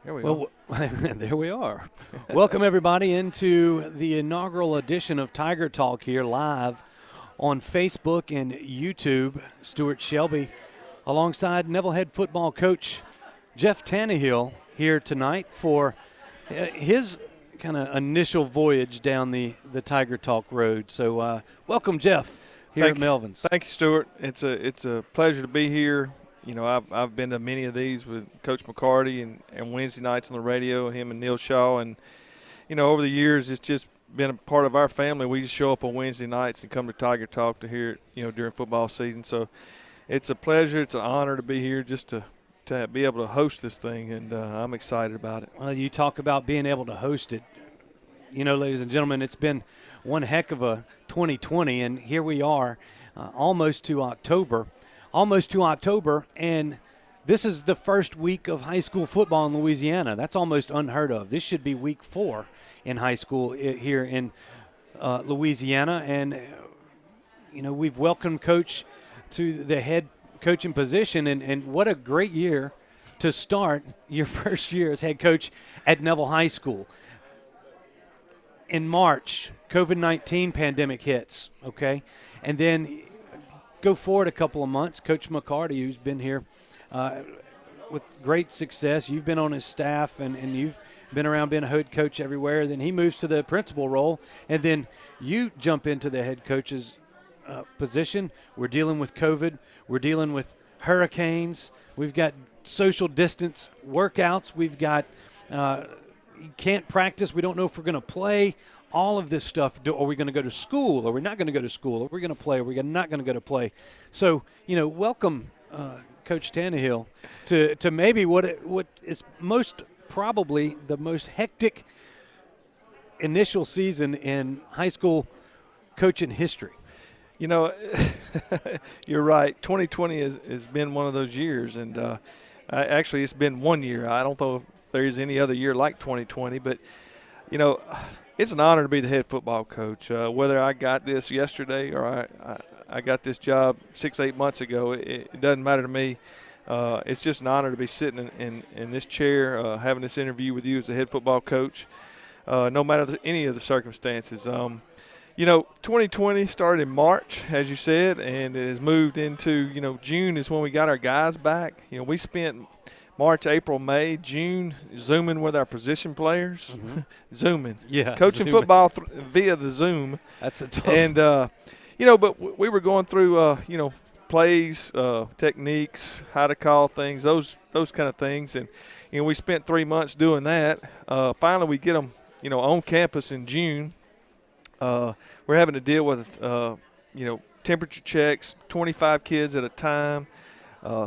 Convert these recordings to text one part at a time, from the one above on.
Here we go. There we are. Welcome, everybody, into the inaugural edition of Tiger Talk here live on Facebook and YouTube. Stewart, Shelby, alongside Neville head football coach Jeff Tannehill here tonight for his kind of initial voyage down the Tiger Talk road. So welcome, Jeff, here at Melvin's. Thank you, Stewart. It's a pleasure to be here. You know, I've been to many of these with Coach McCarty and Wednesday nights on the radio, him and Neil Shaw. And, you know, over the years, it's just been a part of our family. We just show up on Wednesday nights and come to Tiger Talk to hear it, you know, during football season. So it's a pleasure. It's an honor to be here just to be able to host this thing, and I'm excited about it. Well, you talk about being able to host it. You know, ladies and gentlemen, it's been one heck of a 2020, and here we are almost to October, and this is the first week of high school football in Louisiana. That's almost unheard of. This should be week 4 in high school here in Louisiana, and, you know, we've welcomed Coach to the head coaching position, and what a great year to start your first year as head coach at Neville High School. In March, COVID-19 pandemic hits, okay? And then go forward a couple of months, Coach McCarty, who's been here with great success. You've been on his staff, and you've been around being a head coach everywhere. Then he moves to the principal role, and then you jump into the head coach's position. We're dealing with COVID. We're dealing with hurricanes. We've got social distance workouts. We've got you can't practice. We don't know if we're going to play. All of this stuff. Are we going to go to school? Are we not going to go to school? Are we going to play? Are we not going to go to play? So, you know, welcome, Coach Tannehill, to maybe what is most probably the most hectic initial season in high school coaching history. You know, you're right. 2020 has been one of those years, and actually it's been one year. I don't know if there's any other year like 2020, but, you know, it's an honor to be the head football coach. Whether I got this yesterday or I got this job 6-8 months ago, it doesn't matter to me. It's just an honor to be sitting in this chair, having this interview with you as the head football coach, no matter any of the circumstances. You know, 2020 started in March, as you said, and it has moved into, you know, June is when we got our guys back. You know, we spent March, April, May, June zooming with our position players. Mm-hmm. Zooming. Yeah. Coaching zooming. Football via the Zoom. That's a tough. And, you know, but we were going through, you know, plays, techniques, how to call things, those kind of things. And, you know, we spent 3 months doing that. Finally, we get them, you know, on campus in June. We're having to deal with, you know, temperature checks, 25 kids at a time,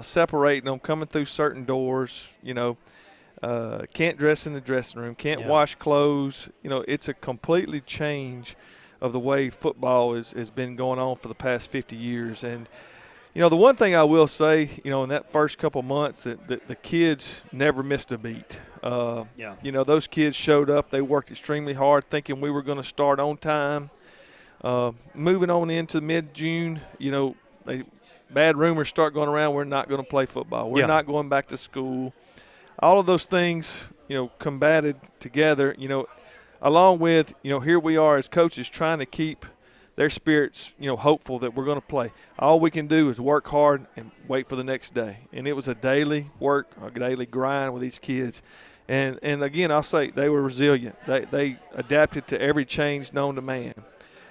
separating them, coming through certain doors, you know, can't dress in the dressing room, can't wash clothes. You know, it's a completely change of the way football has been going on for the past 50 years. And, you know, the one thing I will say, you know, in that first couple months, that the kids never missed a beat. You know, those kids showed up. They worked extremely hard thinking we were going to start on time. Moving on into mid-June, you know, bad rumors start going around, we're not going to play football. We're not going back to school. All of those things, you know, combated together, you know, along with, you know, here we are as coaches trying to keep their spirits, you know, hopeful that we're going to play. All we can do is work hard and wait for the next day. And it was a daily work, a daily grind with these kids. And again, I'll say they were resilient. They adapted to every change known to man.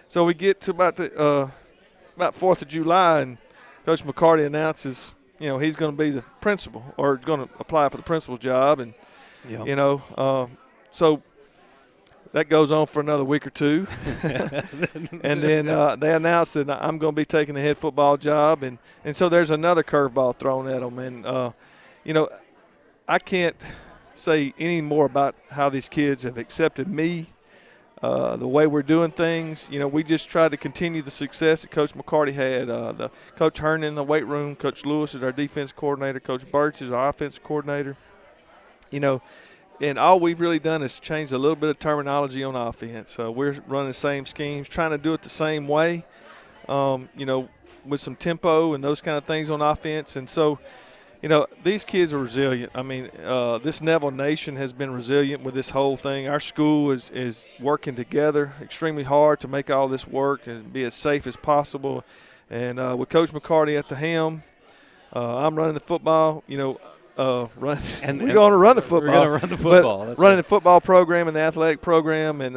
So we get to about 4th of July, and Coach McCarty announces, you know, he's going to be the principal or going to apply for the principal's job. And, you know, so that goes on for another week or two. And then they announced that I'm going to be taking the head football job. And so there's another curveball thrown at them. And, you know, I can't say any more about how these kids have accepted me, the way we're doing things. You know, we just tried to continue the success that Coach McCarty had. The Coach Herndon in the weight room, Coach Lewis is our defense coordinator, Coach Birch is our offense coordinator. You know, and all we've really done is change a little bit of terminology on offense. We're running the same schemes, trying to do it the same way, you know, with some tempo and those kind of things on offense. And so, these kids are resilient. I mean, this Neville Nation has been resilient with this whole thing. Our school is working together extremely hard to make all this work and be as safe as possible. And with Coach McCarty at the helm, I'm running the football. We're going to run the football. We're going to run the football. But running the football program and the athletic program, and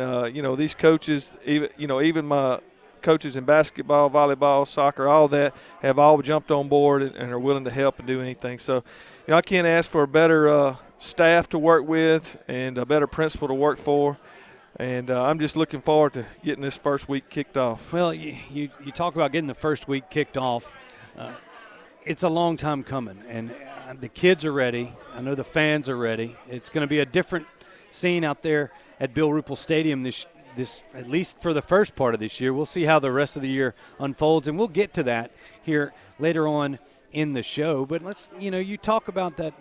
these coaches, even my coaches in basketball, volleyball, soccer, all that have all jumped on board and are willing to help and do anything. So, I can't ask for a better staff to work with and a better principal to work for. And I'm just looking forward to getting this first week kicked off. Well, you talk about getting the first week kicked off. It's a long time coming, and the kids are ready. I know the fans are ready. It's going to be a different scene out there at Bill Ruppel Stadium this at least for the first part of this year. We'll see how the rest of the year unfolds, and we'll get to that here later on in the show. But let's, you talk about that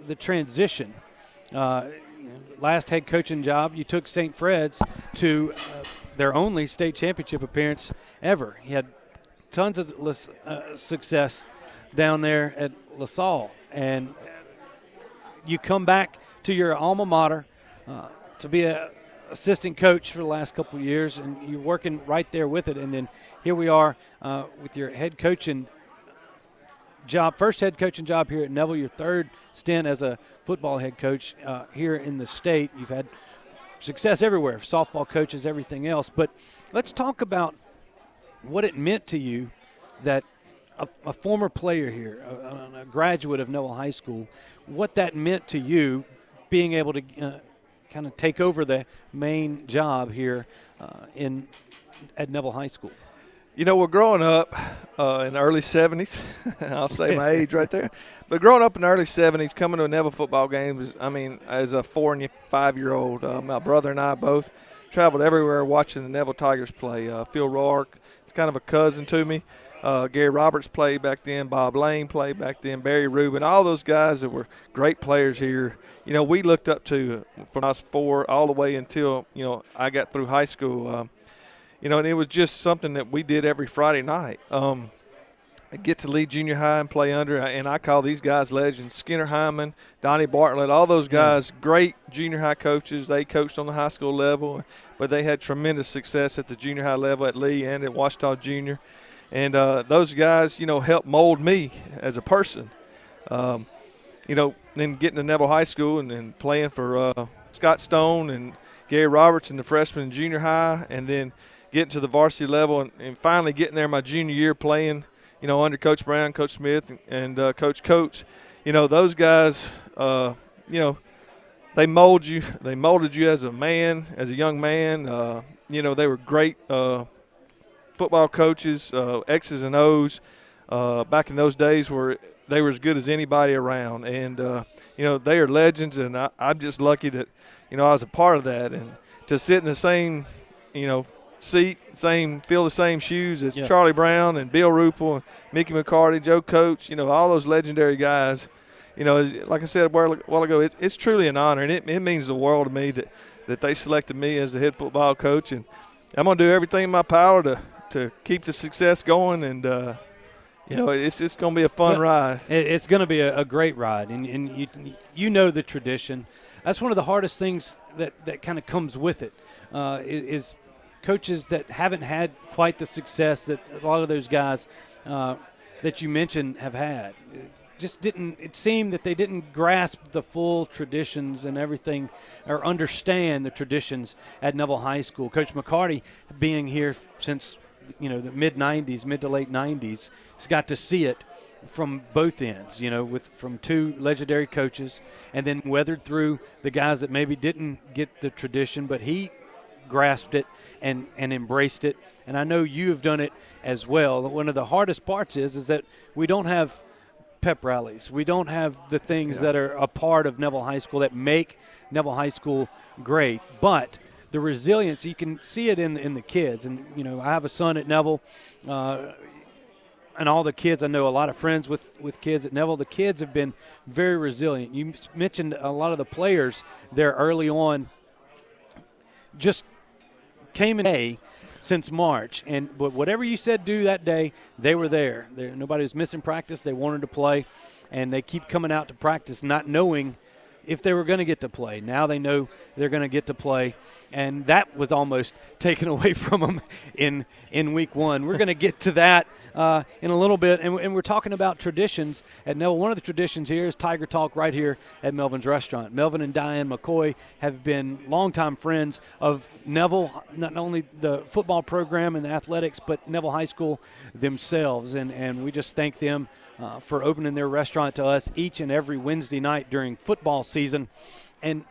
the transition. Last head coaching job, you took St. Fred's to their only state championship appearance ever. You had tons of success down there at LaSalle, and you come back to your alma mater to be a assistant coach for the last couple of years, and you're working right there with it. And then here we are with your head coaching job, first head coaching job here at Neville, your third stint as a football head coach here in the state. You've had success everywhere, softball coaches, everything else. But let's talk about what it meant to you that a former player here, a graduate of Neville High School, what that meant to you being able to kind of take over the main job here at Neville High School. We're growing up in the early 70s. I'll say my age right there. But growing up in the early 70s, coming to a Neville football game, as a 4 and 5-year-old, my brother and I both traveled everywhere watching the Neville Tigers play. Phil Rourke, it's kind of a cousin to me. Gary Roberts played back then. Bob Lane played back then. Barry Rubin, all those guys that were great players here. We looked up to from I was 4 all the way until, I got through high school. And it was just something that we did every Friday night. I get to lead junior high and play under, and I call these guys legends. Skinner Hyman, Donnie Bartlett, all those guys, great junior high coaches. They coached on the high school level, but they had tremendous success at the junior high level at Lee and at Ouachita Junior. And those guys, helped mold me as a person. Then getting to Neville High School and then playing for Scott Stone and Gary Roberts in the freshman and junior high, and then getting to the varsity level and finally getting there my junior year playing, under Coach Brown, Coach Smith, and Coach Coates. Those guys, they mold you. They molded you as a man, as a young man. They were great football coaches, X's and O's, back in those days where they were as good as anybody around. And, they are legends, and I'm just lucky that, I was a part of that. And to sit in the same, seat, fill the same shoes as Charlie Brown and Bill Ruppel and Mickey McCarty, Joe Coates, all those legendary guys, like I said a while ago, it's truly an honor, and it means the world to me that they selected me as the head football coach. And I'm going to do everything in my power to keep the success going, and it's going to be a fun ride. It's going to be a great ride, and you know the tradition. That's one of the hardest things that kind of comes with it, is coaches that haven't had quite the success that a lot of those guys that you mentioned have had. It seemed that they didn't grasp the full traditions and everything, or understand the traditions at Neville High School. Coach McCarty, being here since the mid to late 90s, has got to see it from both ends, from two legendary coaches, and then weathered through the guys that maybe didn't get the tradition, but he grasped it and embraced it. And I know you have done it as well. One of the hardest parts is that we don't have pep rallies. We don't have the things that are a part of Neville High School that make Neville High School great. But the resilience, you can see it in the kids. And, I have a son at Neville, and all the kids, I know a lot of friends with kids at Neville. The kids have been very resilient. You mentioned a lot of the players there early on just came in since March, but whatever you said do that day, they were there. Nobody was missing practice. They wanted to play, and they keep coming out to practice not knowing if they were going to get to play. Now they know they're going to get to play, and that was almost taken away from them in week one. We're going to get to that in a little bit, and we're talking about traditions at Neville. One of the traditions here is Tiger Talk right here at Melvin's Restaurant. Melvin and Diane McCoy have been longtime friends of Neville, not only the football program and the athletics, but Neville High School themselves, and we just thank them for opening their restaurant to us each and every Wednesday night during football season. And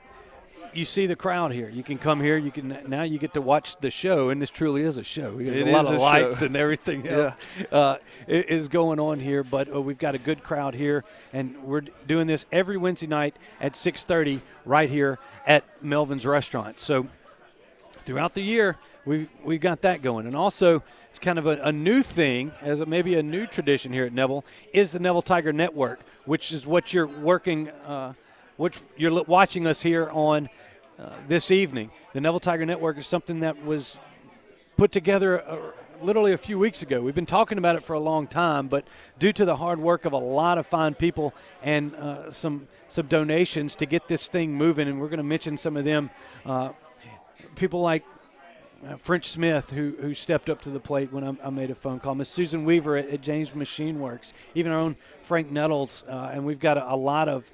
you see the crowd here. You can come here. Now you get to watch the show, and this truly is a show. There's a lot of lights and everything else is going on here. But we've got a good crowd here, and we're doing this every Wednesday night at 6:30 right here at Melvin's Restaurant. So throughout the year, we've got that going. And also, it's kind of a new thing, maybe a new tradition here at Neville, is the Neville Tiger Network, which is what you're which you're watching us here on this evening. The Neville Tiger Network is something that was put together literally a few weeks ago. We've been talking about it for a long time, but due to the hard work of a lot of fine people and some donations to get this thing moving, and we're going to mention some of them, people like French Smith, who stepped up to the plate when I made a phone call. Miss Susan Weaver at James Machine Works, even our own Frank Nettles, and we've got a lot of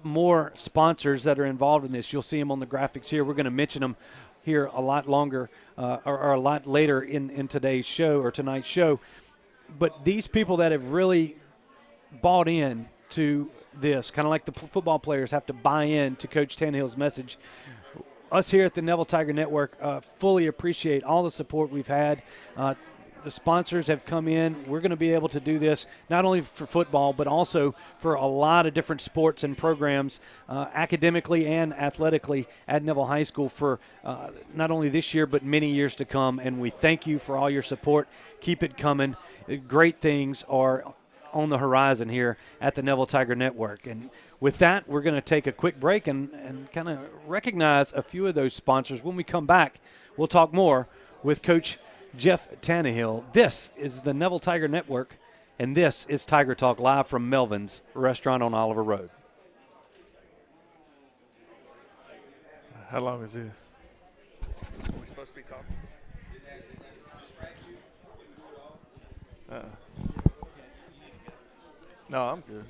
more sponsors that are involved in this. You'll see them on the graphics here. We're going to mention them here a lot longer or a lot later in today's show or tonight's show. But these people that have really bought in to this, kind of like the football players have to buy in to Coach Tannehill's message, us here at the Neville Tiger Network fully appreciate all the support we've had. The sponsors have come in. We're going to be able to do this not only for football, but also for a lot of different sports and programs, academically and athletically at Neville High School for not only this year, but many years to come. And we thank you for all your support. Keep it coming. Great things are on the horizon here at the Neville Tiger Network. And with that, we're going to take a quick break and kind of recognize a few of those sponsors. When we come back, we'll talk more with Coach Jeff Tannehill. This is the Neville Tiger Network, and this is Tiger Talk live from Melvin's Restaurant on Oliver Road. How long is this? Are we supposed to be talking? No, I'm good.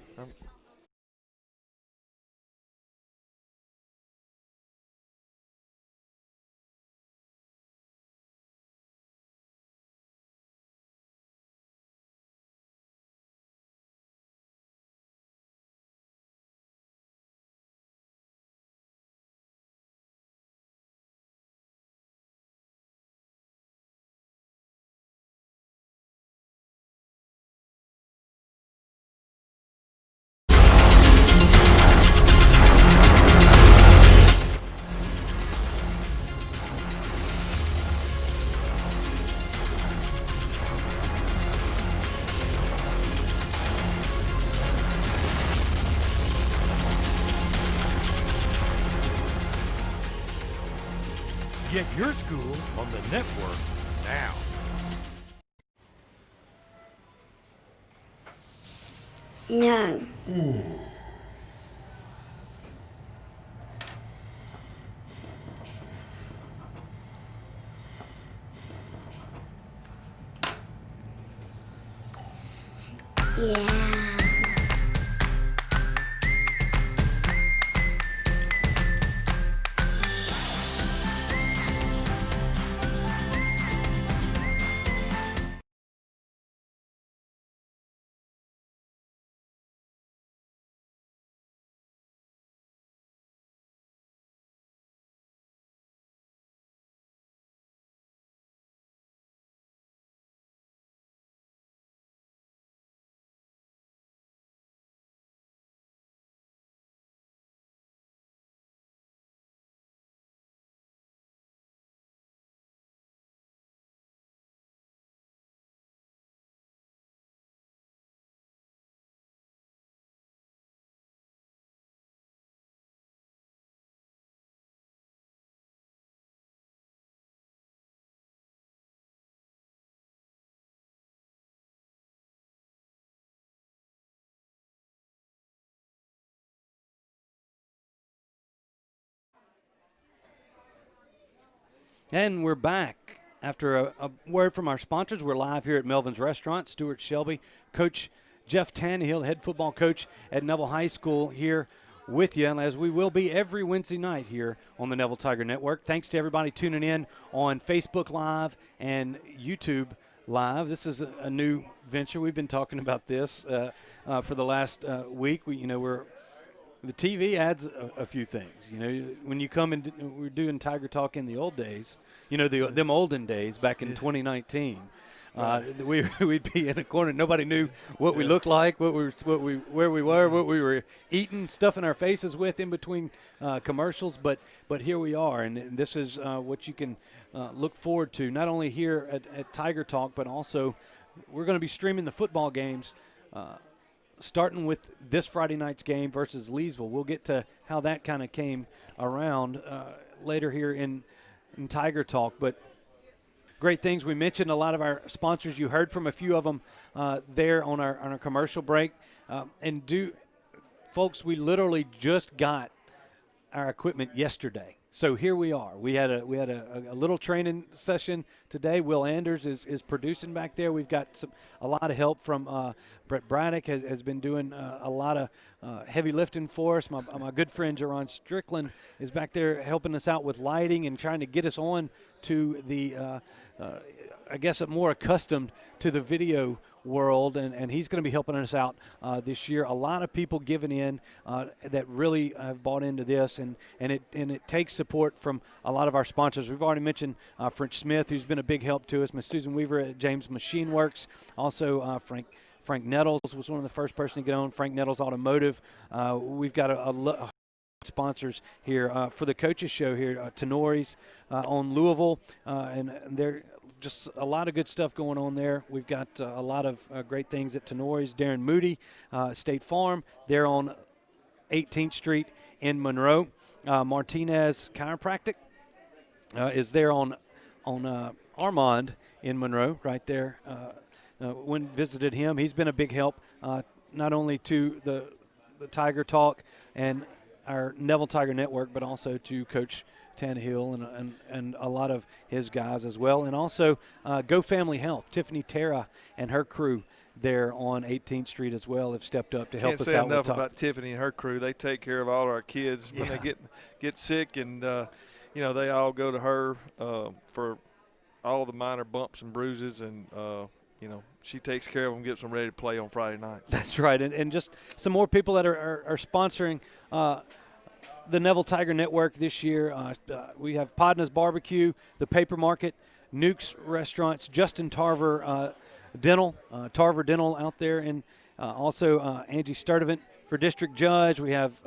Get your school on the network now. No. Yeah. And we're back after a word from our sponsors. We're live here at Melvin's Restaurant. Stewart, Shelby, Coach Jeff Tannehill, head football coach at Neville High School, here with you, and as we will be every Wednesday night here on the Neville Tiger Network. Thanks to everybody tuning in on Facebook Live and YouTube Live. This is a new venture. We've been talking about this for the last week. The TV adds a few things. When you come and we're doing Tiger Talk in the old days, them olden days back in 2019. We'd be in a corner. Nobody knew what we looked like, where we were, what we were eating, stuffing our faces with in between commercials. But here we are, and this is what you can look forward to, not only here at Tiger Talk, but also we're going to be streaming the football games, starting with this Friday night's game versus Leesville. We'll get to how that kind of came around later here in Tiger Talk, but great things. We mentioned a lot of our sponsors. You heard from a few of them there on our commercial break. Folks, we literally just got our equipment yesterday. So here we are. We had a little training session today. Will Anders is producing back there. We've got a lot of help from Brett Braddock has been doing a lot of heavy lifting for us. My good friend Jerron Strickland is back there helping us out with lighting and trying to get us on to the I guess more accustomed to the video world, and he's going to be helping us out this year. A lot of people giving in that really have bought into this, and it takes support from a lot of our sponsors. We've already mentioned French Smith, who's been a big help to us, Miss Susan Weaver at James Machine Works, also Frank Nettles was one of the first person to get on, Frank Nettles Automotive. We've got a sponsors here for the coaches show here, Tenori's on Louisville, and they're just a lot of good stuff going on there. We've got a lot of great things at Tenori's. Darren Moody, State Farm, they're on 18th Street in Monroe. Martinez Chiropractic is there on Armand in Monroe, right there. When visited him, he's been a big help, not only to the Tiger Talk and our Neville Tiger Network, but also to Coach Tannehill and a lot of his guys as well. And also Go Family Health, Tiffany Terra and her crew there on 18th Street as well have stepped up to help us out. Can't say enough about Tiffany and her crew. They take care of all our kids when they get sick, and they all go to her for all the minor bumps and bruises, and she takes care of them, gets them ready to play on Friday nights. That's right, and just some more people that are sponsoring the Neville Tiger Network this year. We have Podna's Barbecue, the Paper Market, Nuke's Restaurants, Justin Tarver Dental, Tarver Dental out there, and also Angie Sturdivant for District Judge. We have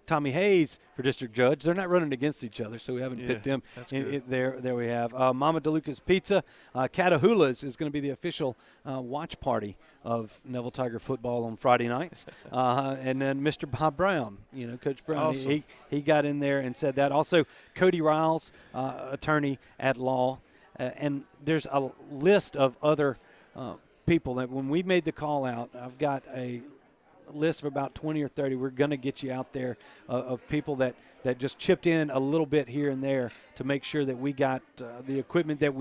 Tommy Hayes for District Judge. They're not running against each other, so we haven't picked them. There we have Mama DeLuca's Pizza. Catahoula's is going to be the official watch party of Neville Tiger football on Friday nights. And then Mr. Bob Brown, Coach Brown, awesome. he got in there and said that. Also, Cody Riles, attorney at law. And there's a list of other people that when we made the call out, I've got a list of about 20 or 30. We're going to get you out there of people that just chipped in a little bit here and there to make sure that we got the equipment that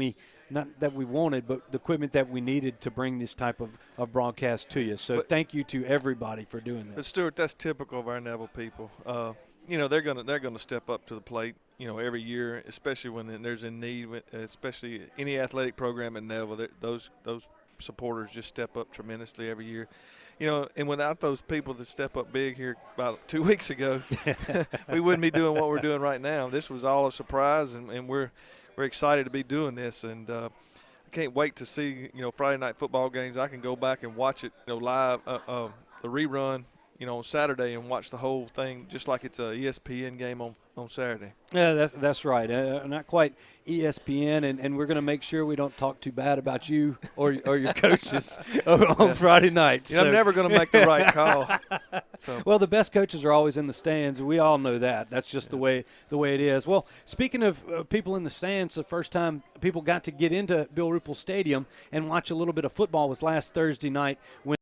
not that we wanted, but the equipment that we needed to bring this type of broadcast to you. So thank you to everybody for doing that. But Stewart, that's typical of our Neville people. They're gonna step up to the plate. Every year, especially when there's a need, especially any athletic program in Neville. Those supporters just step up tremendously every year. And without those people that step up big here about 2 weeks ago, we wouldn't be doing what we're doing right now. This was all a surprise, and we're excited to be doing this. And I can't wait to see, Friday night football games. I can go back and watch it, live, the rerun, on Saturday and watch the whole thing just like it's a ESPN game on Saturday. Yeah, that's right. Not quite ESPN, and we're going to make sure we don't talk too bad about you or your coaches on Friday nights. I'm never going to make the right call. So. Well, the best coaches are always in the stands. We all know that. That's just the way it is. Well, speaking of people in the stands, the first time people got to get into Bill Ruppel Stadium and watch a little bit of football was last Thursday night when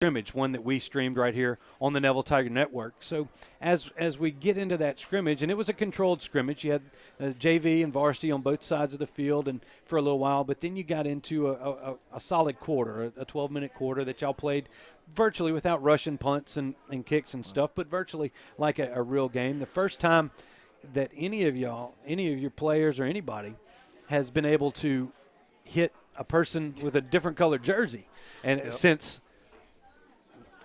scrimmage, one that we streamed right here on the Neville Tiger Network. So as we get into that scrimmage, and it was a controlled scrimmage, you had JV and varsity on both sides of the field and for a little while, but then you got into a solid quarter, a 12-minute quarter that y'all played virtually without rushing punts and kicks and stuff, but virtually like a real game. The first time that any of your players or anybody has been able to hit a person with a different colored jersey. And since,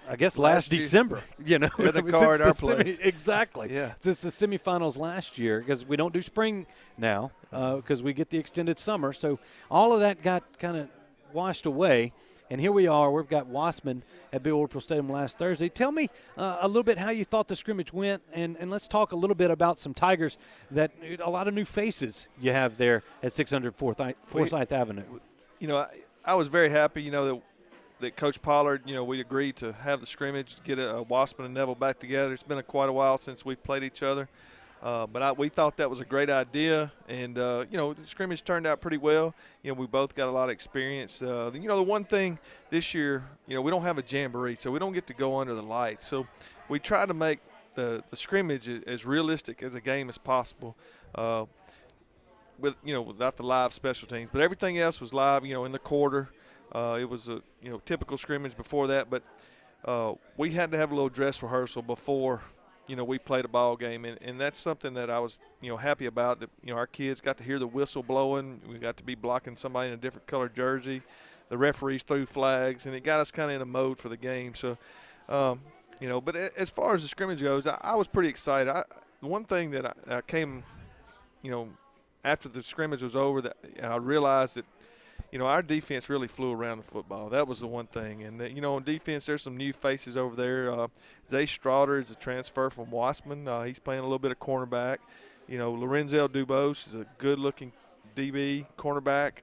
I guess, last December, in the car at our place. Exactly. Yeah. Since the semifinals last year, because we don't do spring now because we get the extended summer. So all of that got kind of washed away. And here we are. We've got Wassman at Bill Orpel Stadium last Thursday. Tell me a little bit how you thought the scrimmage went, and let's talk a little bit about some Tigers that a lot of new faces you have there at 600 Forsyth Avenue. I was very happy, that Coach Pollard, we agreed to have the scrimmage, get Wassman and Neville back together. It's been quite a while since we've played each other. But we thought that was a great idea, and, the scrimmage turned out pretty well. We both got a lot of experience. The one thing this year, we don't have a jamboree, so we don't get to go under the lights. So we try to make the scrimmage as realistic as a game as possible without the live special teams. But everything else was live, in the quarter. It was a, typical scrimmage before that. But we had to have a little dress rehearsal before – we played a ball game, and that's something that I was, happy about, that, our kids got to hear the whistle blowing. We got to be blocking somebody in a different colored jersey. The referees threw flags, and it got us kind of in a mode for the game. So, but as far as the scrimmage goes, I was pretty excited. The one thing that I came, after the scrimmage was over, that I realized that, our defense really flew around the football. That was the one thing. And, on defense, there's some new faces over there. Zay Straughter is a transfer from Wassman. He's playing a little bit of cornerback. Lorenzel Dubose is a good-looking DB cornerback.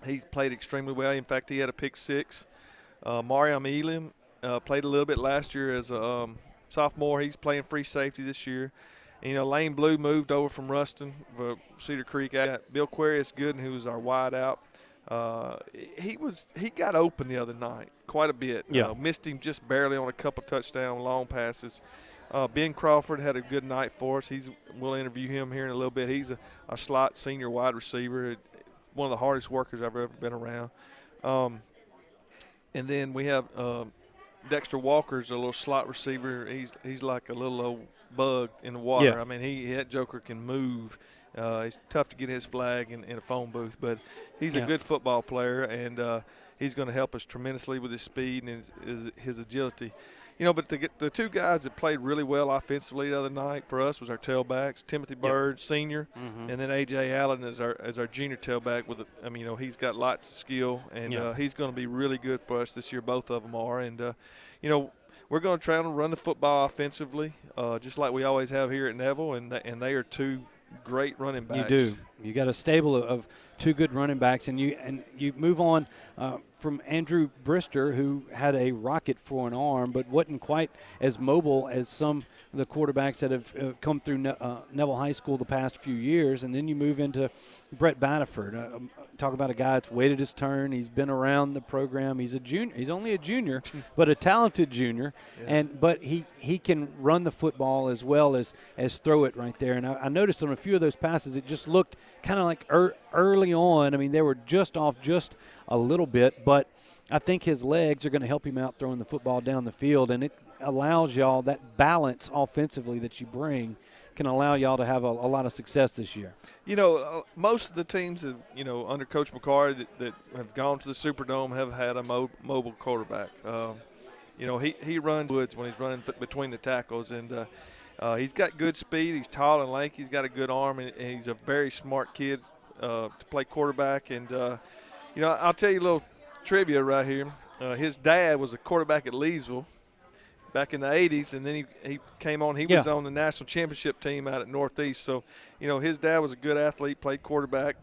He's played extremely well. In fact, he had a pick six. Mariam Elam played a little bit last year as a sophomore. He's playing free safety this year. Lane Blue moved over from Ruston, Cedar Creek. I got Bill Quarius Gooden, who was our wide out. He got open the other night quite a bit. Yeah. Missed him just barely on a couple touchdown long passes. Ben Crawford had a good night for us. We'll interview him here in a little bit. He's a slot senior wide receiver, one of the hardest workers I've ever been around. And then we have Dexter Walker's a little slot receiver. He's like a little old bug in the water. Yeah. I mean, that joker can move. It's tough to get his flag in a phone booth, but he's a good football player, and he's going to help us tremendously with his speed and his agility. But the two guys that played really well offensively the other night for us was our tailbacks, Timothy Bird, senior, and then A.J. Allen as our junior tailback. He's got lots of skill, and he's going to be really good for us this year. Both of them are, and we're going to try to run the football offensively, just like we always have here at Neville, and they are two great running backs. You do. You got a stable of two good running backs, and you move on from Andrew Brister, who had a rocket for an arm, but wasn't quite as mobile as some of the quarterbacks that have come through Neville High School the past few years. And then you move into Brett Batterford. Talk about a guy that's waited his turn. He's been around the program. He's a junior. He's only a junior, but a talented junior. Yeah. But he can run the football as well as throw it right there. And I noticed on a few of those passes, it just looked kind of like early on. I mean, they were just off just a little bit, but I think his legs are going to help him out throwing the football down the field, and it allows y'all that balance offensively that you bring can allow y'all to have a lot of success this year. Most of the teams that, under Coach McCarty that have gone to the Superdome have had a mobile quarterback. He runs woods when he's running between the tackles, and he's got good speed. He's tall and lanky. He's got a good arm, and he's a very smart kid to play quarterback. And, I'll tell you a little trivia right here. His dad was a quarterback at Leesville back in the 80s, and then he came on. He was on the national championship team out at Northeast. So, his dad was a good athlete, played quarterback,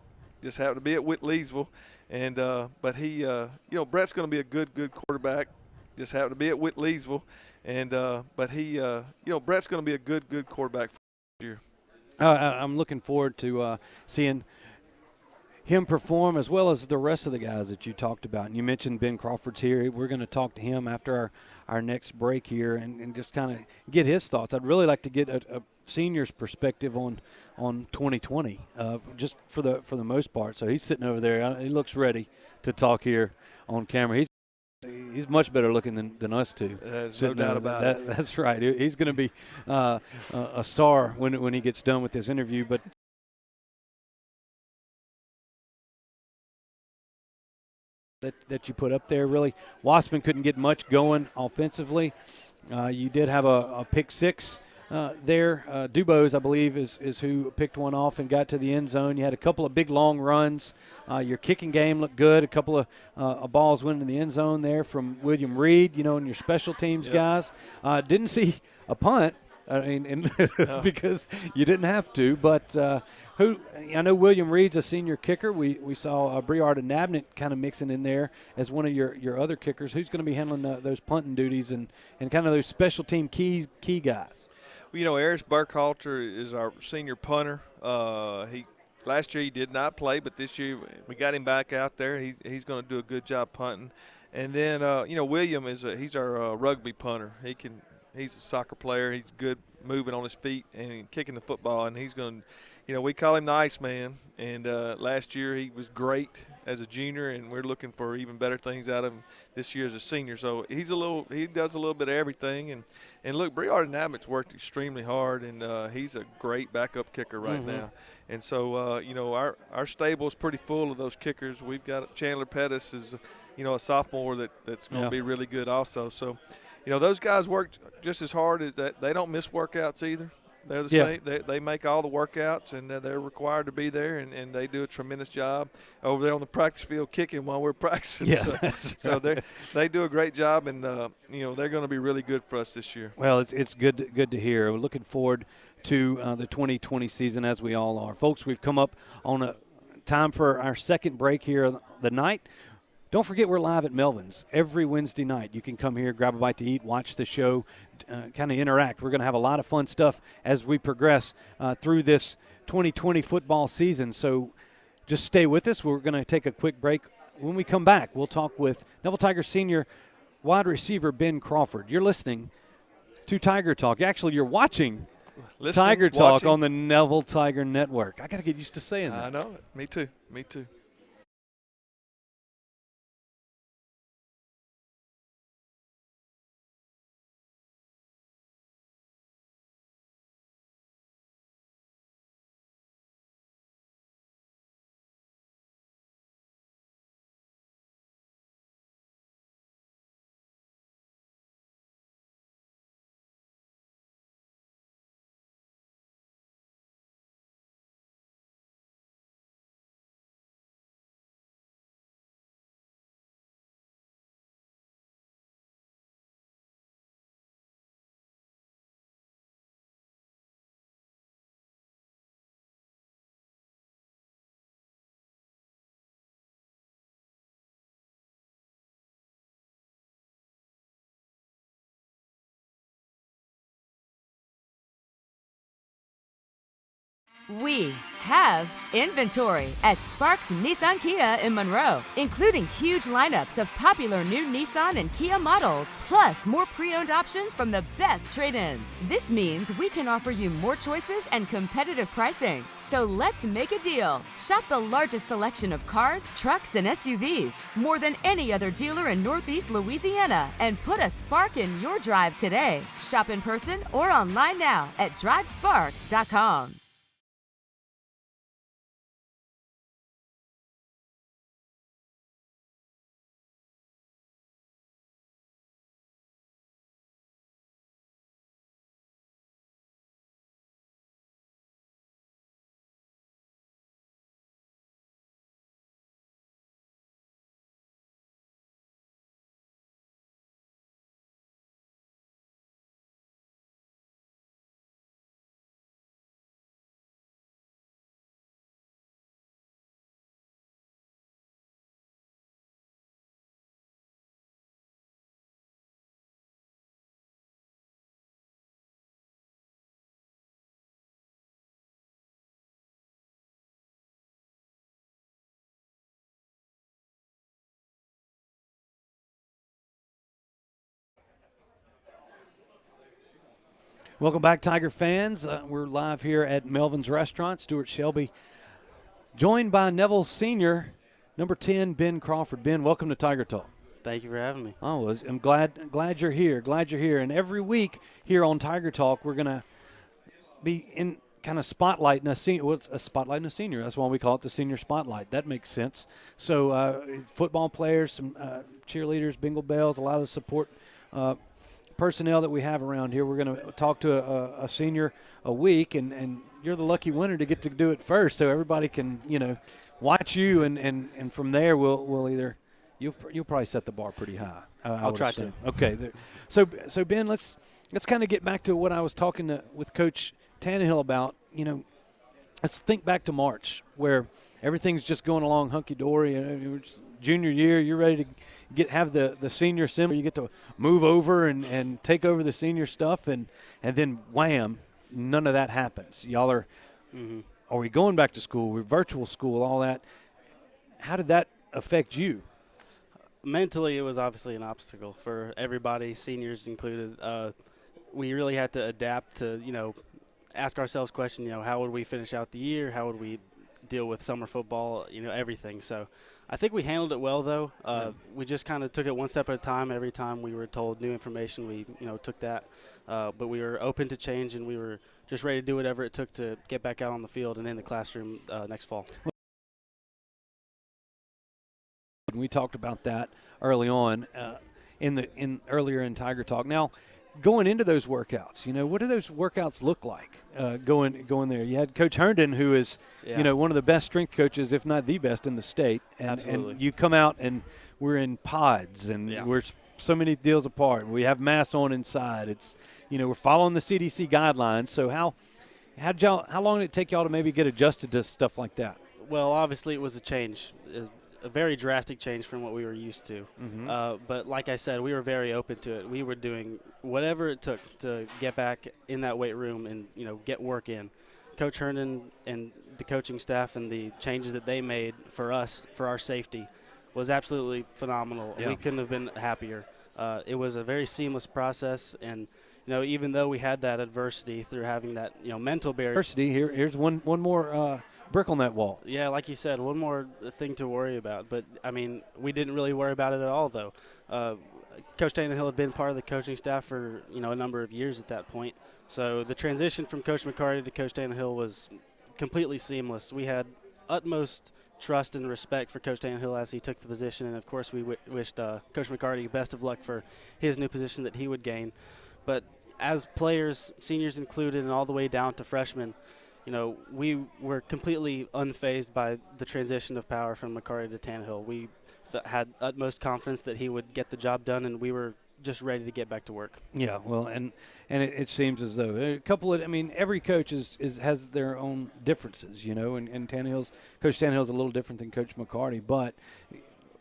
just happened to be at Leesville. And but he, Brett's going to be a good quarterback, just happened to be at Leesville. And but he, Brett's going to be a good quarterback for this year. I'm looking forward to seeing him perform, as well as the rest of the guys that you talked about. And you mentioned Ben Crawford's here. We're going to talk to him after our next break here and just kind of get his thoughts. I'd really like to get a senior's perspective on 2020, just for the most part. So he's sitting over there. He looks ready to talk here on camera. He's much better looking than us two. There's no doubt about it. That's right. He's going to be a star when he gets done with this interview. But that you put up there, really, Waspin couldn't get much going offensively. You did have a pick six there. Dubose, I believe, is who picked one off and got to the end zone. You had a couple of big long runs. Your kicking game looked good. A couple of balls went in the end zone there from William Reed, and your special teams guys. Didn't see a punt. I mean, no. Because you didn't have to. But I know William Reed's a senior kicker. We saw Briard and Nabnett kind of mixing in there as one of your other kickers. Who's going to be handling those punting duties and kind of those special team key guys? Well, Eris Burkhalter is our senior punter. Last year he did not play, but this year we got him back out there. He's going to do a good job punting. And then William he's our rugby punter. He's a soccer player. He's good moving on his feet and kicking the football, and he's going to, we call him the Iceman. And last year he was great as a junior, and we're looking for even better things out of him this year as a senior. So he does a little bit of everything. And look, Briard and Abbott's worked extremely hard, and he's a great backup kicker right now. And so, our stable is pretty full of those kickers. We've got Chandler Pettis is, a sophomore that's going to be really good also. So, those guys work just as hard as that. They don't miss workouts either. They're the same. They make all the workouts, and they're required to be there, and they do a tremendous job over there on the practice field kicking while we're practicing. Yeah, so they do a great job, and they're going to be really good for us this year. Well, it's good to hear. We're looking forward to the 2020 season, as we all are. Folks, we've come up on a time for our second break here of the night. Don't forget we're live at Melvin's every Wednesday night. You can come here, grab a bite to eat, watch the show, kind of interact. We're going to have a lot of fun stuff as we progress through this 2020 football season. So just stay with us. We're going to take a quick break. When we come back, we'll talk with Neville Tiger senior wide receiver Ben Crawford. You're listening to Tiger Talk. Actually, you're watching Tiger Talk on the Neville Tiger Network. I got to get used to saying that. I know it. Me too. We have inventory at Sparks Nissan Kia in Monroe, including huge lineups of popular new Nissan and Kia models, plus more pre-owned options from the best trade-ins. This means we can offer you more choices and competitive pricing. So let's make a deal. Shop the largest selection of cars, trucks, and SUVs, more than any other dealer in Northeast Louisiana, and put a spark in your drive today. Shop in person or online now at drivesparks.com. Welcome back, Tiger fans. We're live here at Melvin's Restaurant. Stewart, Shelby, joined by Neville Senior, number 10, Ben Crawford. Ben, welcome to Tiger Talk. Thank you for having me. Oh, I'm glad you're here. Glad you're here. And every week here on Tiger Talk, we're gonna be in kind of spotlighting a senior. What's a spotlight and a senior? That's why we call it the Senior Spotlight. That makes sense. So football players, some cheerleaders, bingo bells, a lot of the support personnel that we have around here. We're going to talk to a senior a week, and you're the lucky winner to get to do it first, so everybody can watch you, and from there we'll either you'll probably set the bar pretty high. I'll try to. Okay, so Ben, let's kind of get back to what I was talking with Coach Tannehill about. Let's think back to March, where everything's just going along hunky-dory. Junior year, you're ready to have the senior assembly. You get to move over and take over the senior stuff, and then wham, none of that happens. Y'all are we going back to school? We're virtual school, all that. How did that affect you? Mentally, it was obviously an obstacle for everybody, seniors included. We really had to adapt to, ask ourselves questions, how would we finish out the year? How would we deal with summer football, everything. So I think we handled it well, though. We just kind of took it one step at a time. Every time we were told new information, we, took that. But we were open to change, and we were just ready to do whatever it took to get back out on the field and in the classroom next fall. We talked about that early on earlier in Tiger Talk. Now, going into those workouts, what do those workouts look like going there? You had Coach Herndon, who is, one of the best strength coaches, if not the best in the state. And you come out and we're in pods and we're so many deals apart. We have masks on inside. It's, we're following the CDC guidelines. So how long did it take y'all to maybe get adjusted to stuff like that? Well, obviously it was a change. A very drastic change from what we were used to. But like I said, we were very open to it. We were doing whatever it took to get back in that weight room and, get work in. Coach Herndon and the coaching staff and the changes that they made for us, for our safety, was absolutely phenomenal. Yeah. We couldn't have been happier. It was a very seamless process, and even though we had that adversity through having that mental barrier. Adversity. Here's one more brick on that wall. Yeah, like you said, one more thing to worry about. But, we didn't really worry about it at all, though. Coach Tannehill had been part of the coaching staff for, a number of years at that point. So the transition from Coach McCarty to Coach Tannehill was completely seamless. We had utmost trust and respect for Coach Tannehill as he took the position. And, of course, we wished Coach McCarty best of luck for his new position that he would gain. But as players, seniors included, and all the way down to freshmen, we were completely unfazed by the transition of power from McCarty to Tannehill. We had utmost confidence that he would get the job done, and we were just ready to get back to work. Yeah, well, and it seems as though a couple of, every coach has their own differences, and Coach Tannehill's a little different than Coach McCarty, but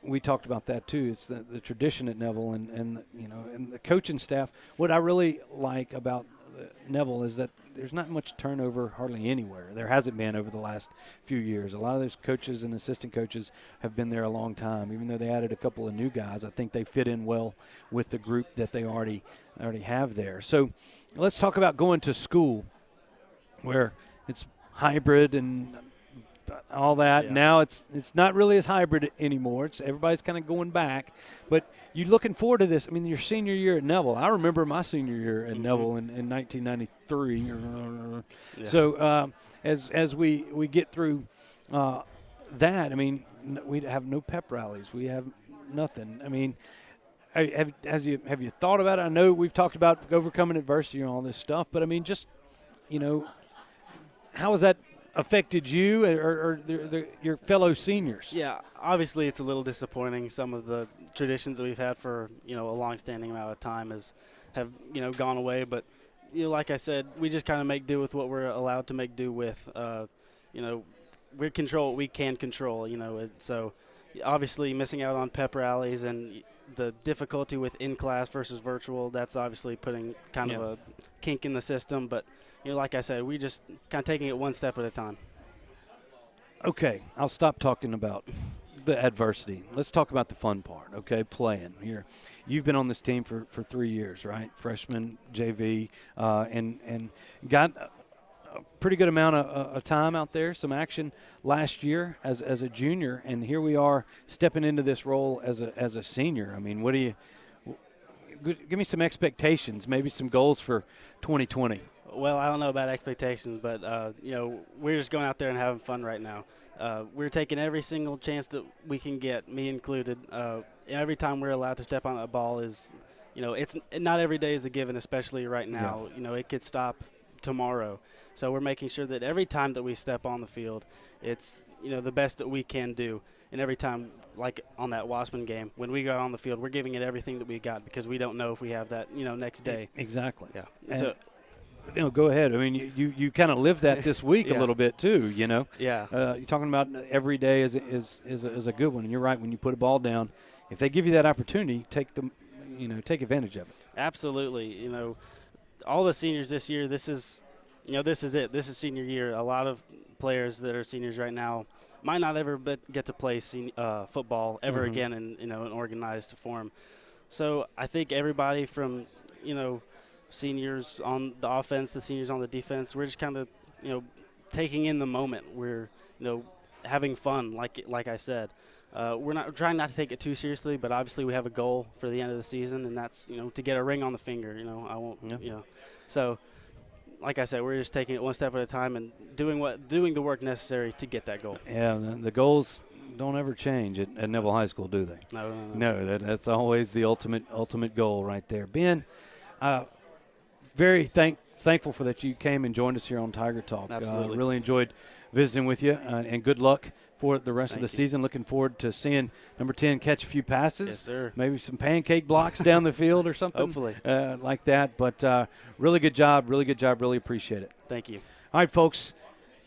we talked about that too. It's the tradition at Neville and the coaching staff. What I really like about Neville is that there's not much turnover hardly anywhere. There hasn't been over the last few years. A lot of those coaches and assistant coaches have been there a long time. Even though they added a couple of new guys, I think they fit in well with the group that they already have there. So let's talk about going to school where it's hybrid and all that. Yeah. Now it's not really as hybrid anymore. Everybody's kind of going back. But you're looking forward to this. Your senior year at Neville. I remember my senior year at Neville in 1993. Yeah. So as we get through that, we have no pep rallies. We have nothing. Have you thought about it? I know we've talked about overcoming adversity and all this stuff, but how has that affected you or your fellow seniors? Yeah, obviously it's a little disappointing. Some of the traditions that we've had for a long-standing amount of time have gone away. But like I said, we just kind of make do with what we're allowed to make do with. We control what we can control. So obviously missing out on pep rallies and the difficulty with in-class versus virtual, that's obviously putting kind of a kink in the system. But like I said, we just kind of taking it one step at a time. Okay, I'll stop talking about the adversity. Let's talk about the fun part, okay, playing here. You've been on this team for 3 years, right? Freshman, JV, and got a pretty good amount of time out there, some action last year as a junior, and here we are stepping into this role as a senior. I mean, give me some expectations, maybe some goals for 2020. Well, I don't know about expectations, but we're just going out there and having fun right now. We're taking every single chance that we can get, me included. Every time we're allowed to step on a ball is, it's not every day is a given, especially right now. Yeah. It could stop tomorrow. So we're making sure that every time that we step on the field, it's, the best that we can do. And every time, like on that Wasserman game, when we go on the field, we're giving it everything that we got because we don't know if we have that, next day. Exactly. Yeah. So, go ahead. I mean, you kind of live that this week a little bit too. Yeah. You're talking about every day is a good one, and you're right. When you put a ball down, if they give you that opportunity, take advantage of it. Absolutely. All the seniors this year, this is it. This is senior year. A lot of players that are seniors right now might not ever get to play football ever again in an organized form. So I think everybody from seniors on the offense, the seniors on the defense, we're just kind of taking in the moment. We're having fun, like I said. We're trying not to take it too seriously, but obviously we have a goal for the end of the season, and that's to get a ring on the finger. I won't. So like I said, we're just taking it one step at a time and doing the work necessary to get that goal. Yeah, the goals don't ever change at Neville High School, do they? No. That's always the ultimate goal right there. Ben, very thankful for that you came and joined us here on Tiger Talk. Absolutely. Really enjoyed visiting with you, and good luck for the rest of the Thank you. season. Looking forward to seeing number 10 catch a few passes. Yes, sir. Maybe some pancake blocks down the field or something. Hopefully. Like that. But really good job. Really appreciate it. Thank you. All right, folks,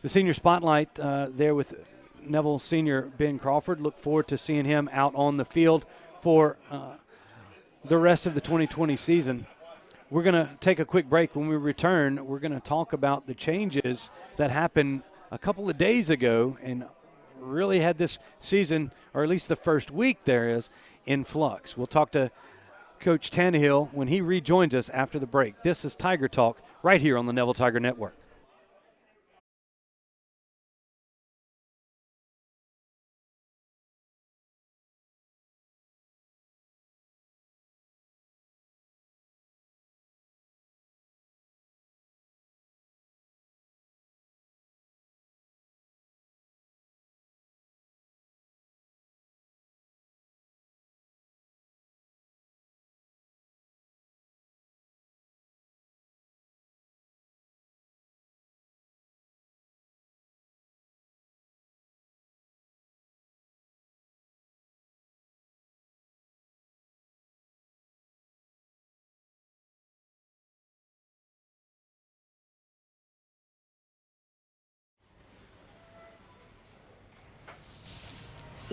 the senior spotlight there with Neville senior Ben Crawford. Look forward to seeing him out on the field for the rest of the 2020 season. We're going to take a quick break. When we return, we're going to talk about the changes that happened a couple of days ago and really had this season, or at least the first week there is, in flux. We'll talk to Coach Tannehill when he rejoins us after the break. This is Tiger Talk right here on the Neville Tiger Network.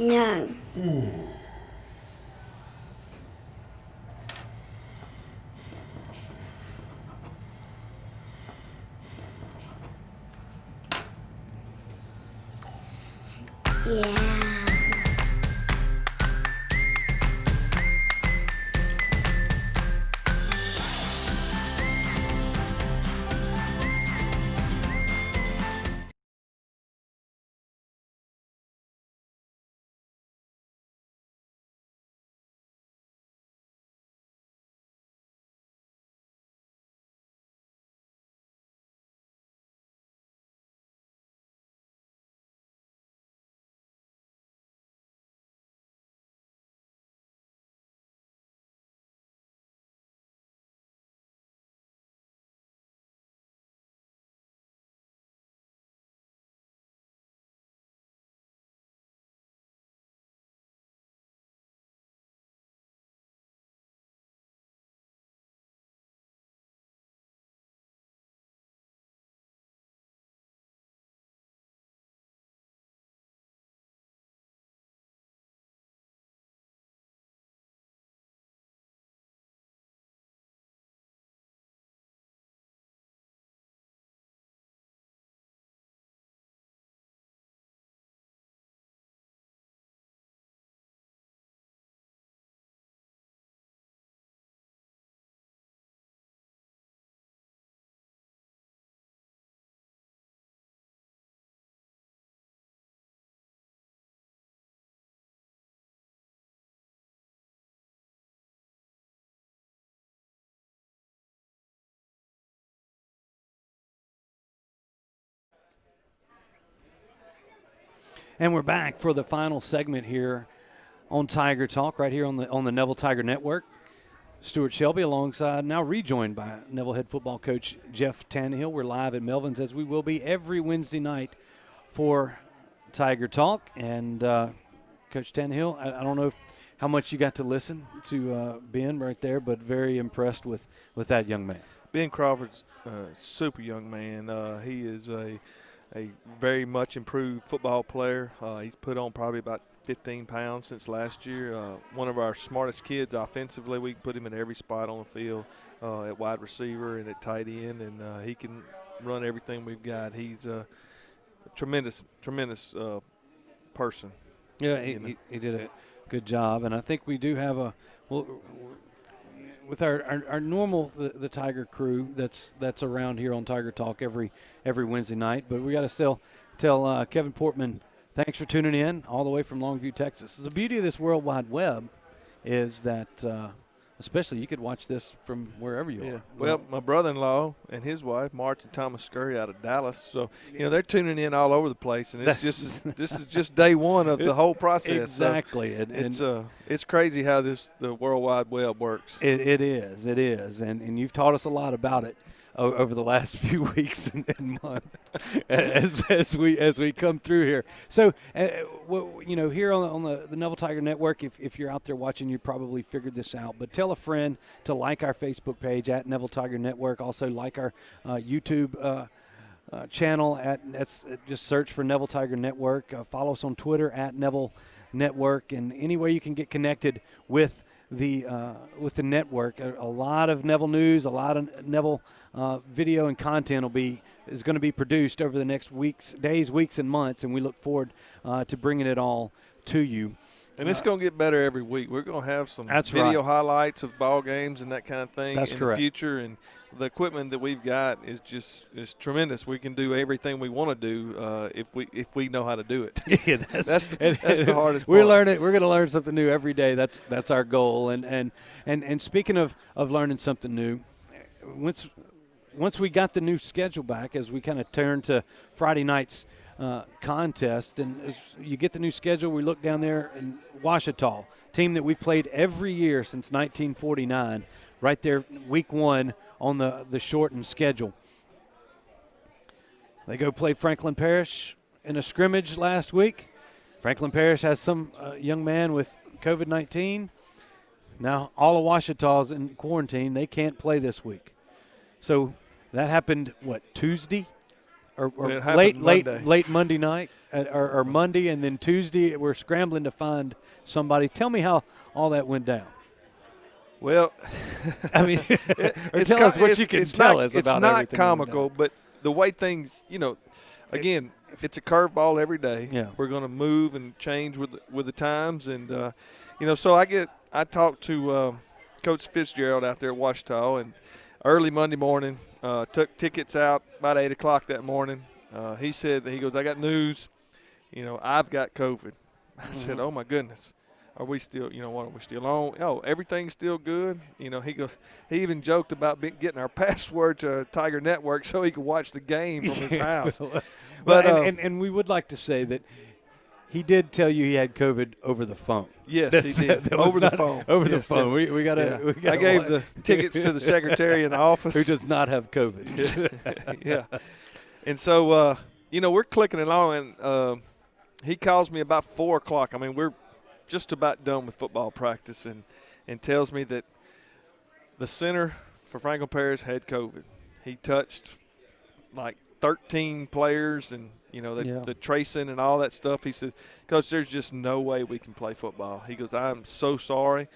No. Yeah. And we're back for the final segment here on Tiger Talk, right here on the Neville Tiger Network. Stewart Shelby alongside, now rejoined by Neville head football coach Jeff Tannehill. We're live at Melvin's, as we will be every Wednesday night for Tiger Talk. And Coach Tannehill, I don't know how much you got to listen to Ben right there, but very impressed with that young man. Ben Crawford's a super young man. He is a very much improved football player. He's put on probably about 15 pounds since last year. One of our smartest kids offensively. We can put him in every spot on the field, at wide receiver and at tight end, and he can run everything we've got. He's a tremendous person. Yeah, he did a good job, and I think we do have with our normal the Tiger crew that's around here on Tiger Talk every Wednesday night. But we got to tell Kevin Portman, thanks for tuning in all the way from Longview, Texas. The beauty of this World Wide Web is that especially you could watch this from wherever you are. Well, my brother-in-law and his wife, Martin Thomas Scurry, out of Dallas. So, they're tuning in all over the place, and this is just day one of the whole process. Exactly. So it's crazy how the World Wide Web works. It is, and you've taught us a lot about it over the last few weeks and months as we come through here. So, here on the Neville Tiger Network, if you're out there watching, you probably figured this out. But tell a friend to like our Facebook page at Neville Tiger Network. Also, like our YouTube channel just search for Neville Tiger Network. Follow us on Twitter at Neville Network, and any way you can get connected with the network. A lot of Neville news, a lot of Neville video and content is going to be produced over the next days, weeks, and months, and we look forward to bringing it all to you. And it's going to get better every week. We're going to have some video highlights of ball games and that kind of thing in the future. And the equipment that we've got is tremendous. We can do everything we want to do if we know how to do it. Yeah, that's the hardest part. We're going to learn something new every day. That's our goal. And speaking of learning something new, once we got the new schedule back, as we kind of turn to Friday night's contest, and as you get the new schedule, we look down there in Ouachita, team that we've played every year since 1949, right there week one on the shortened schedule. They go play Franklin Parish in a scrimmage last week. Franklin Parish has some young man with COVID-19. Now all of Ouachita's in quarantine. They can't play this week. So that happened, Tuesday? Or late Monday night, or Monday, and then Tuesday we're scrambling to find somebody. Tell me how all that went down. Well, I mean, tell us what you can tell us about everything. It's not comical, but the way things, again, it's a curveball every day. Yeah. We're going to move and change with the times, and so I talked to Coach Fitzgerald out there at Ouachita, and early Monday morning. Took tickets out about 8 o'clock that morning. He goes, I got news. I've got COVID. I said, oh, my goodness. Are we still, are we still on? Oh, everything's still good. He goes, he even joked about getting our password to Tiger Network so he could watch the game from his house. But and we would like to say that he did tell you he had COVID over the phone. Yes, he did. Over the phone. Over the phone. We got to. I gave the tickets to the secretary in the office. Who does not have COVID. Yeah. And so, we're clicking along, and he calls me about 4 o'clock. I mean, we're just about done with football practice, and tells me that the center for Franklin Parish had COVID. He touched like 13 players, and the tracing and all that stuff. He said, Coach, there's just no way we can play football. He goes, I'm so sorry.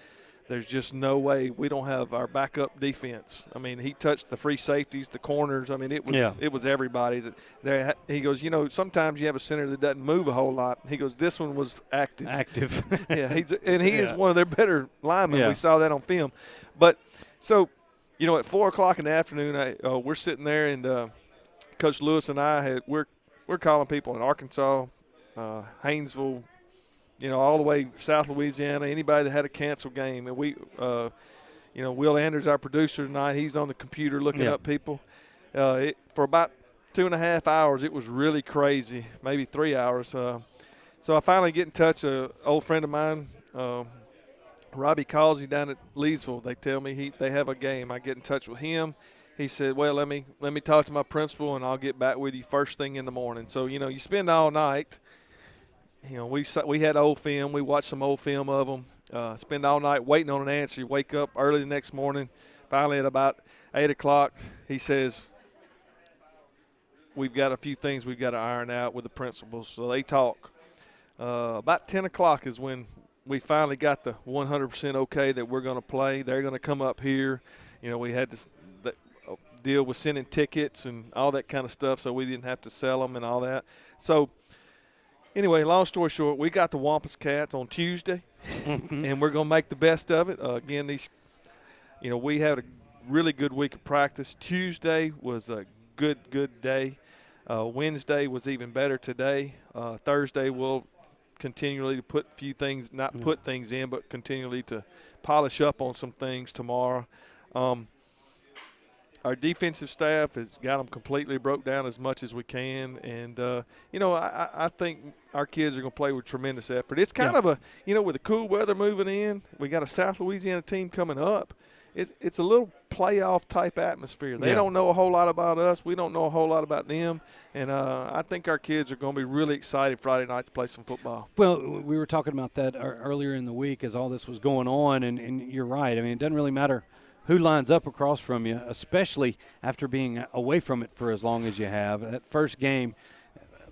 There's just no way. We don't have our backup defense. I mean, he touched the free safeties, the corners. I mean, it was everybody that there. He goes, sometimes you have a center that doesn't move a whole lot. He goes, this one was active. Yeah, he is one of their better linemen. Yeah. We saw that on film. But so, at 4 o'clock in the afternoon, we're sitting there, and Coach Lewis and I we're calling people in Arkansas, Haynesville, all the way south Louisiana, anybody that had a canceled game. And we, Will Anders, our producer tonight, he's on the computer looking up people. For about 2.5 hours, it was really crazy, maybe 3 hours. So I finally get in touch. An old friend of mine, Robbie Causey down at Leesville. They tell me they have a game. I get in touch with him. He said, well, let me talk to my principal, and I'll get back with you first thing in the morning. So, you spend all night. We had old film. We watched some old film of them. Spend all night waiting on an answer. You wake up early the next morning. Finally, at about 8 o'clock, he says, we've got a few things we've got to iron out with the principals. So they talk. About 10 o'clock is when we finally got the 100% okay that we're going to play. They're going to come up here. We had this deal with sending tickets and all that kind of stuff, so we didn't have to sell them and all that. So anyway, long story short, we got the Wampus Cats on Tuesday, and we're going to make the best of it. Again, we had a really good week of practice. Tuesday was a good day. Wednesday was even better today. Thursday we'll continually put a few things, not put things in, but continually to polish up on some things tomorrow. Our defensive staff has got them completely broke down as much as we can. And, I think our kids are going to play with tremendous effort. It's kind of with the cool weather moving in, we got a South Louisiana team coming up. It's a little playoff-type atmosphere. They don't know a whole lot about us. We don't know a whole lot about them. And I think our kids are going to be really excited Friday night to play some football. Well, we were talking about that earlier in the week as all this was going on, and you're right. I mean, it doesn't really matter who lines up across from you, especially after being away from it for as long as you have. That first game,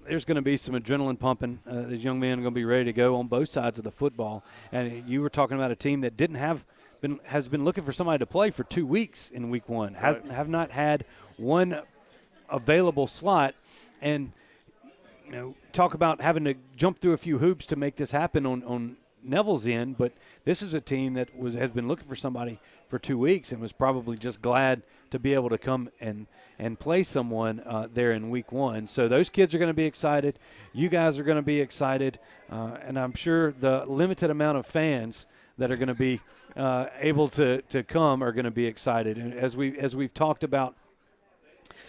there's going to be some adrenaline pumping. These young men are going to be ready to go on both sides of the football. And you were talking about a team that has been looking for somebody to play for 2 weeks in week one. Right. Have not had one available slot. And, talk about having to jump through a few hoops to make this happen on Neville's end. But this is a team that has been looking for somebody for 2 weeks and was probably just glad to be able to come and play someone there in week one. So those kids are going to be excited. You guys are going to be excited. And I'm sure the limited amount of fans that are going to be able to come are going to be excited. And as we've talked about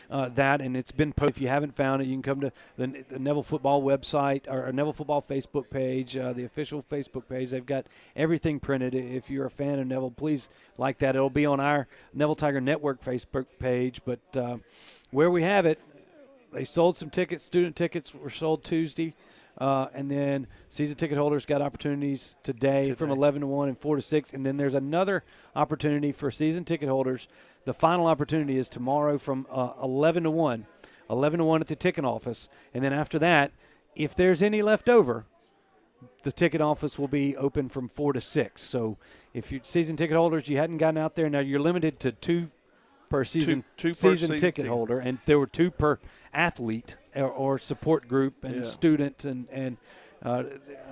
that, and it's been posted. If you haven't found it, you can come to the Neville Football website or Neville Football Facebook page, the official Facebook page. They've got everything printed. If you're a fan of Neville, please like that. It'll be on our Neville Tiger Network Facebook page. But where we have it, they sold some tickets. Student tickets were sold Tuesday. And then season ticket holders got opportunities today from 11 to 1 and 4 to 6. And then there's another opportunity for season ticket holders. The final opportunity is tomorrow from 11 to 1, 11 to 1 at the ticket office. And then after that, if there's any left over, the ticket office will be open from 4 to 6. So if you're season ticket holders, you hadn't gotten out there. Now you're limited to two per season, two per season ticket holder, and there were 2 per athlete or support group and student, and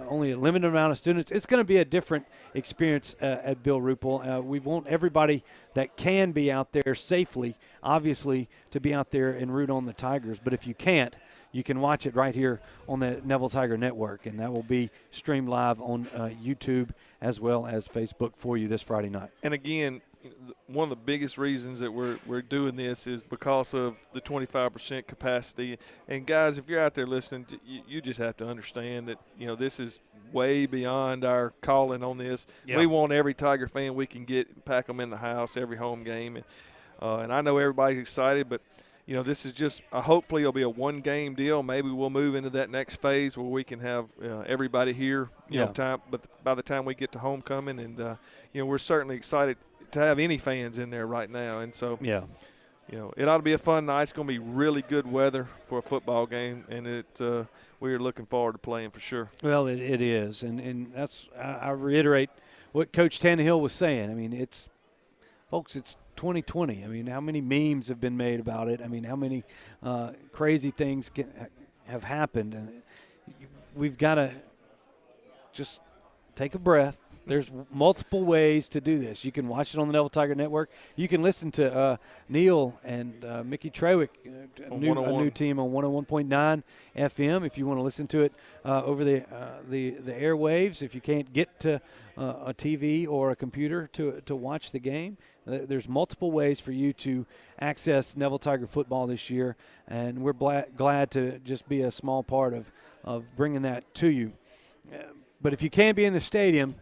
only a limited amount of students. It's going to be a different experience at Bill Ruppel. We want everybody that can be out there safely, obviously, to be out there and root on the Tigers. But if you can't, you can watch it right here on the Neville Tiger Network, and that will be streamed live on YouTube as well as Facebook for you this Friday night. And again, one of the biggest reasons that we're doing this is because of the 25% capacity. And guys, if you're out there listening, you just have to understand that this is way beyond our calling on this. Yeah. We want every Tiger fan we can get, pack them in the house every home game, and I know everybody's excited, but this is just hopefully it'll be a one-game deal. Maybe we'll move into that next phase where we can have everybody here, time. But by the time we get to homecoming, and we're certainly excited to have any fans in there right now. And so, it ought to be a fun night. It's going to be really good weather for a football game, and we are looking forward to playing for sure. Well, it is, and that's I reiterate what Coach Tannehill was saying. I mean, it's 2020. I mean, how many memes have been made about it? I mean, how many crazy things have happened? And we've got to just take a breath. There's multiple ways to do this. You can watch it on the Neville Tiger Network. You can listen to Neil and Mickey Trewick, a new team on 101.9 FM. If you want to listen to it over the airwaves, if you can't get to a TV or a computer to watch the game, there's multiple ways for you to access Neville Tiger football this year, and we're glad to just be a small part of bringing that to you. But if you can't be in the stadium,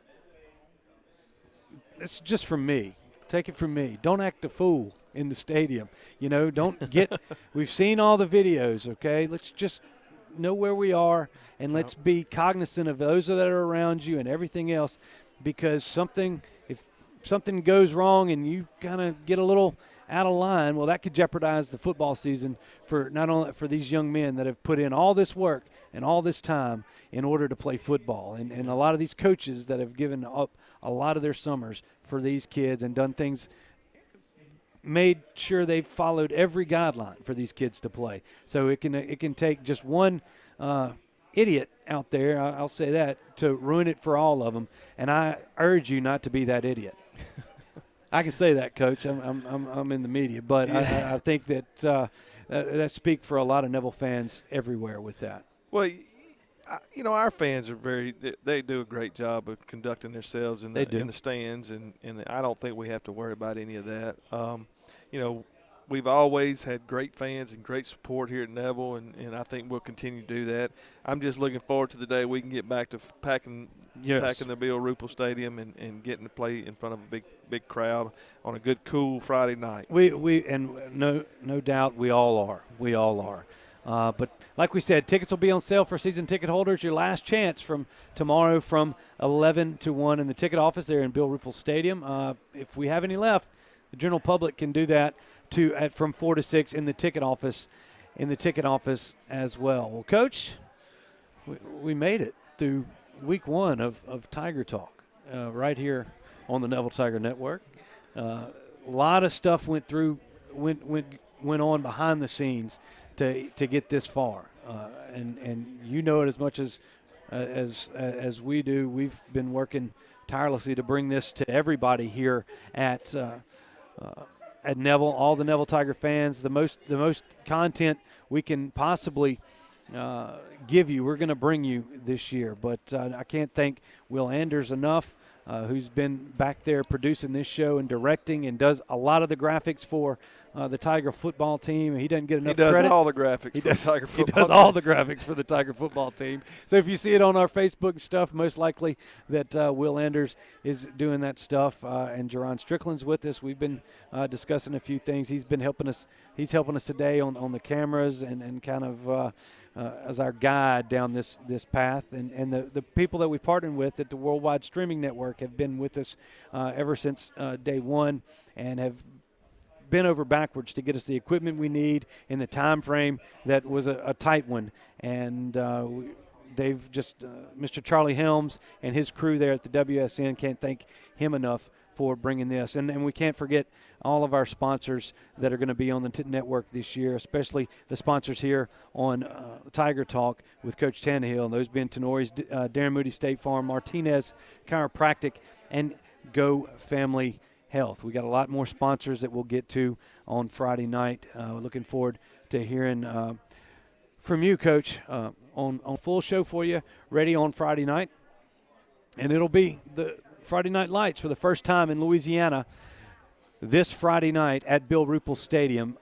it's just from me. Take it from me. Don't act a fool in the stadium. Don't get – we've seen all the videos, okay? Let's just know where we are, and let's be cognizant of those that are around you and everything else, because if something goes wrong and you kind of get a little out of line, well, that could jeopardize the football season for not only for these young men that have put in all this work and all this time in order to play football, and a lot of these coaches that have given up a lot of their summers for these kids and done things, made sure they've followed every guideline for these kids to play. So it can take just one idiot out there, I'll say that, to ruin it for all of them. And I urge you not to be that idiot. I can say that, Coach. I'm in the media, but yeah. I think that speaks for a lot of Neville fans everywhere with that. Well, our fans are they do a great job of conducting themselves in the stands, and I don't think we have to worry about any of that. We've always had great fans and great support here at Neville, and I think we'll continue to do that. I'm just looking forward to the day we can get back to packing the Bill Ruppel Stadium and getting to play in front of a big crowd on a good, cool Friday night. We no doubt we all are. We all are. But like we said, tickets will be on sale for season ticket holders. Your last chance from tomorrow from 11 to 1 in the ticket office there in Bill Ruppel Stadium. If we have any left, the general public can do that from 4 to 6 in the ticket office as well. Well, Coach, we made it through week 1 of Tiger Talk right here on the Neville Tiger Network. A lot of stuff went on behind the scenes to get this far, and you know it as much as we do. We've been working tirelessly to bring this to everybody here at Neville, all the Neville Tiger fans. The most content we can possibly give you, we're going to bring you this year. But I can't thank Will Anders enough, who's been back there producing this show and directing and does a lot of the graphics for the Tiger football team. He doesn't get enough credit. He does all the graphics for the Tiger football team. He does all the graphics for the Tiger football team. So if you see it on our Facebook stuff, most likely that Will Anders is doing that stuff. And Jerron Strickland's with us. We've been discussing a few things. He's been helping us. He's helping us today on the cameras and kind of as our guide down this path. And the people that we partnered with at the Worldwide Streaming Network have been with us ever since day one and have bent over backwards to get us the equipment we need in the time frame that was a tight one. And they've just Mr. Charlie Helms and his crew there at the WSN, can't thank him enough for bringing this. And we can't forget all of our sponsors that are going to be on the network this year, especially the sponsors here on Tiger Talk with Coach Tannehill, and those being Tenori's, Darren Moody State Farm, Martinez Chiropractic, and Go Family Health. We got a lot more sponsors that we'll get to on Friday night. We're looking forward to hearing from you, Coach, on full show for you, ready on Friday night. And it'll be the Friday Night Lights for the first time in Louisiana this Friday night at Bill Ruppel Stadium.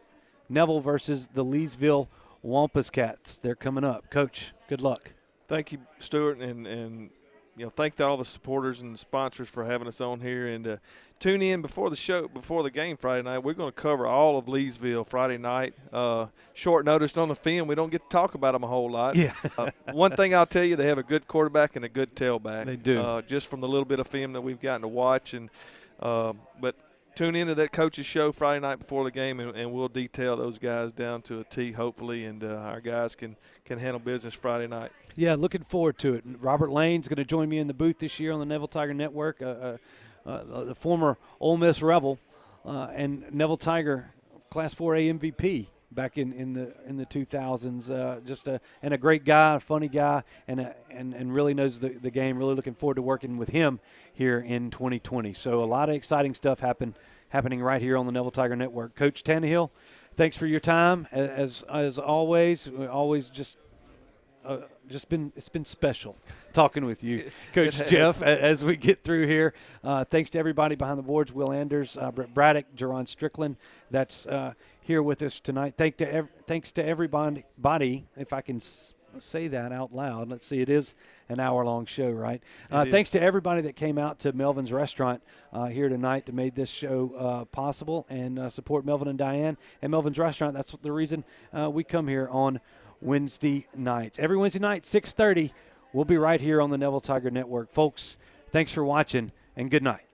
Neville versus the Leesville Wampus Cats. They're coming up. Coach, good luck. Thank you, Stewart, and thank all the supporters and sponsors for having us on here. And tune in before the game Friday night. We're going to cover all of Leesville Friday night. Short notice on the film. We don't get to talk about them a whole lot. Yeah. One thing I'll tell you, they have a good quarterback and a good tailback. They do. Just from the little bit of film that we've gotten to watch. But tune into that coach's show Friday night before the game, and we'll detail those guys down to a T, hopefully, and our guys can handle business Friday night. Yeah, looking forward to it. Robert Lane's going to join me in the booth this year on the Neville Tiger Network, the former Ole Miss Rebel and Neville Tiger Class 4A MVP back in the 2000s. And a great guy, a funny guy, and really knows the game. Really looking forward to working with him here in 2020. So a lot of exciting stuff happening right here on the Neville Tiger Network. Coach Tannehill, thanks for your time as always. We always it's been special talking with you, Coach Jeff, as we get through here. Thanks to everybody behind the boards, Will Anders, Brett Braddock, Jerron Strickland, that's here with us tonight. Thanks to everybody, if I can say that out loud. Let's see, it is an hour-long show, right? It Thanks to everybody that came out to Melvin's Restaurant here tonight to make this show possible and support Melvin and Diane and Melvin's Restaurant. That's the reason we come here on Wednesday nights. Every Wednesday night, 6:30, we'll be right here on the Neville Tiger Network. Folks, thanks for watching, and good night.